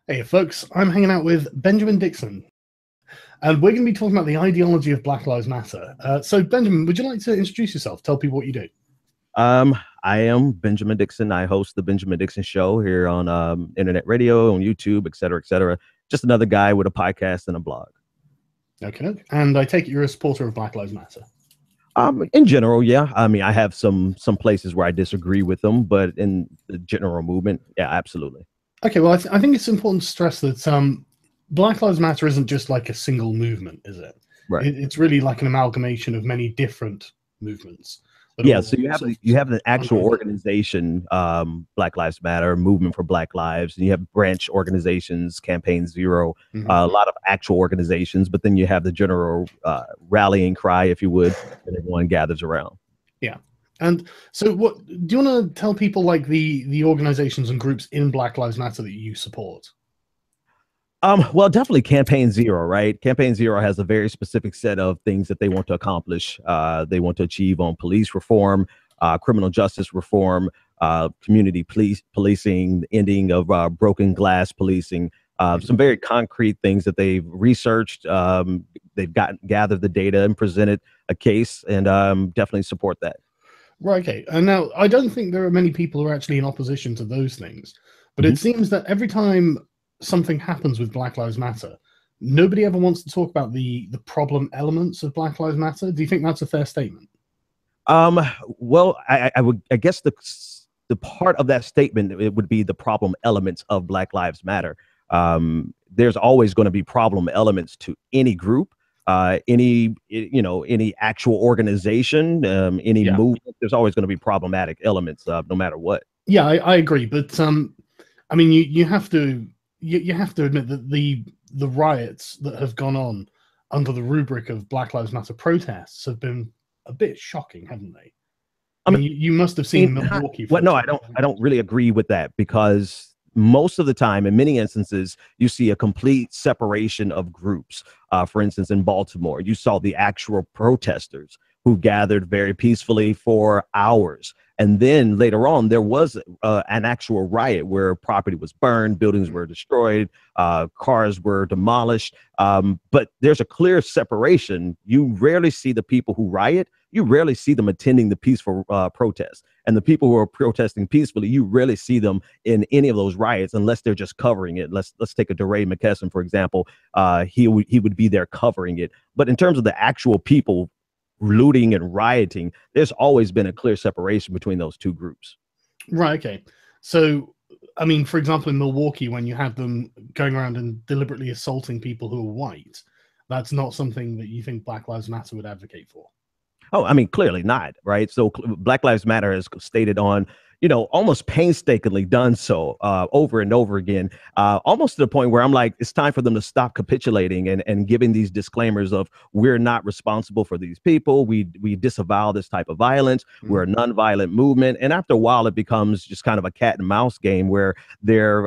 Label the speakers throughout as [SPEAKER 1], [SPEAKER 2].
[SPEAKER 1] Hey folks, I'm hanging out with Benjamin Dixon, and we're going to be talking about the ideology of Black Lives Matter. So, Benjamin, would you like to introduce yourself? Tell people what you do.
[SPEAKER 2] I am Benjamin Dixon. I host the Benjamin Dixon Show here on internet radio, on YouTube, et cetera, et cetera. Just another guy with a podcast and a blog.
[SPEAKER 1] Okay, and I take it you're a supporter of Black Lives Matter.
[SPEAKER 2] In general, yeah. I mean, I have some places where I disagree with them, but in the general movement, yeah, absolutely.
[SPEAKER 1] Okay, well, I think it's important to stress that Black Lives Matter isn't just like a single movement, is it?
[SPEAKER 2] Right.
[SPEAKER 1] It's really like an amalgamation of many different movements.
[SPEAKER 2] Yeah, so you have an actual organization, Black Lives Matter, Movement for Black Lives, and you have branch organizations, Campaign Zero, a lot of actual organizations, but then you have the general rallying cry, if you would, that everyone gathers around.
[SPEAKER 1] Yeah. And so what do you want to tell people, like the organizations and groups in Black Lives Matter that you support?
[SPEAKER 2] Well, definitely Campaign Zero, right? Campaign Zero has a very specific set of things that they want to accomplish. They want to achieve on police reform, criminal justice reform, community policing, ending of broken glass policing, some very concrete things that they've researched. They've gathered the data and presented a case, and definitely support that.
[SPEAKER 1] Right, okay. And now, I don't think there are many people who are actually in opposition to those things, but it seems that every time something happens with Black Lives Matter, nobody ever wants to talk about the problem elements of Black Lives Matter. Do you think that's a fair statement?
[SPEAKER 2] Well, I guess the part of that statement, it would be the problem elements of Black Lives Matter. There's always going to be problem elements to any group, any actual organization, any movement. There's always going to be problematic elements, no matter what.
[SPEAKER 1] Yeah, I agree, but I mean, you have to admit that the riots that have gone on under the rubric of Black Lives Matter protests have been a bit shocking, haven't they? I mean, you must have seen Milwaukee.
[SPEAKER 2] Well, no, I don't really agree with that, because most of the time, in many instances, you see a complete separation of groups. For instance, in Baltimore, you saw the actual protesters who gathered very peacefully for hours. And then later on, there was an actual riot where property was burned, buildings were destroyed, cars were demolished. But there's a clear separation. You rarely see the people who riot. You rarely see them attending the peaceful protests. And the people who are protesting peacefully, you rarely see them in any of those riots unless they're just covering it. Let's take a DeRay McKesson, for example. He would be there covering it. But in terms of the actual people looting and rioting, there's always been a clear separation between those two groups.
[SPEAKER 1] Right, okay. So, I mean, for example, in Milwaukee, when you had them going around and deliberately assaulting people who are white, that's not something that you think Black Lives Matter would advocate for.
[SPEAKER 2] Oh, I mean, clearly not, right? So Black Lives Matter has stated on, almost painstakingly done so over and over again, almost to the point where I'm like, it's time for them to stop capitulating and giving these disclaimers of, we're not responsible for these people. We disavow this type of violence. We're a nonviolent movement. And after a while, it becomes just kind of a cat and mouse game where they're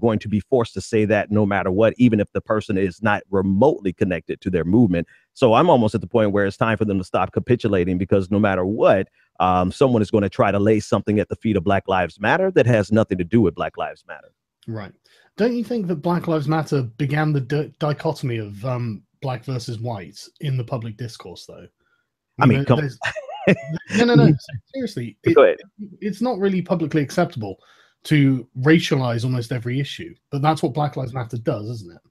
[SPEAKER 2] going to be forced to say that no matter what, even if the person is not remotely connected to their movement. So I'm almost at the point where it's time for them to stop capitulating, because no matter what, someone is going to try to lay something at the feet of Black Lives Matter that has nothing to do with Black Lives Matter.
[SPEAKER 1] Right. Don't you think that Black Lives Matter began the dichotomy of black versus white in the public discourse, though?
[SPEAKER 2] I mean,
[SPEAKER 1] no. Seriously,
[SPEAKER 2] go ahead.
[SPEAKER 1] It's not really publicly acceptable to racialize almost every issue, but that's what Black Lives Matter does, isn't it?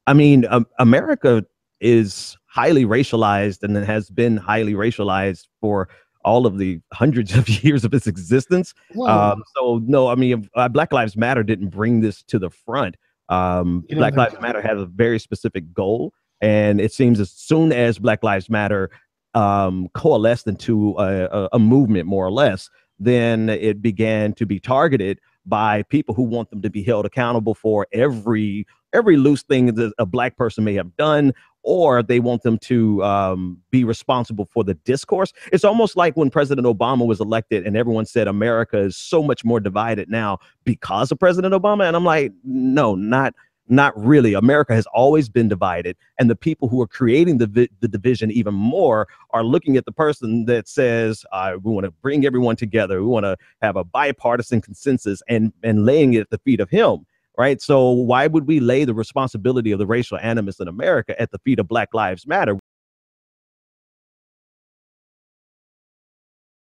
[SPEAKER 2] I mean, America is highly racialized, and it has been highly racialized for all of the hundreds of years of its existence. So no, I mean, Black Lives Matter didn't bring this to the front. Black Lives Matter has a very specific goal, and it seems as soon as Black Lives Matter coalesced into a movement, more or less, then it began to be targeted by people who want them to be held accountable for every loose thing that a black person may have done, or they want them to be responsible for the discourse. It's almost like when President Obama was elected and everyone said America is so much more divided now because of President Obama. And I'm like, no, not really. America has always been divided. And the people who are creating the division even more are looking at the person that says, we want to bring everyone together. We want to have a bipartisan consensus, and laying it at the feet of him. right? So why would we lay the responsibility of the racial animus in America at the feet of Black Lives Matter?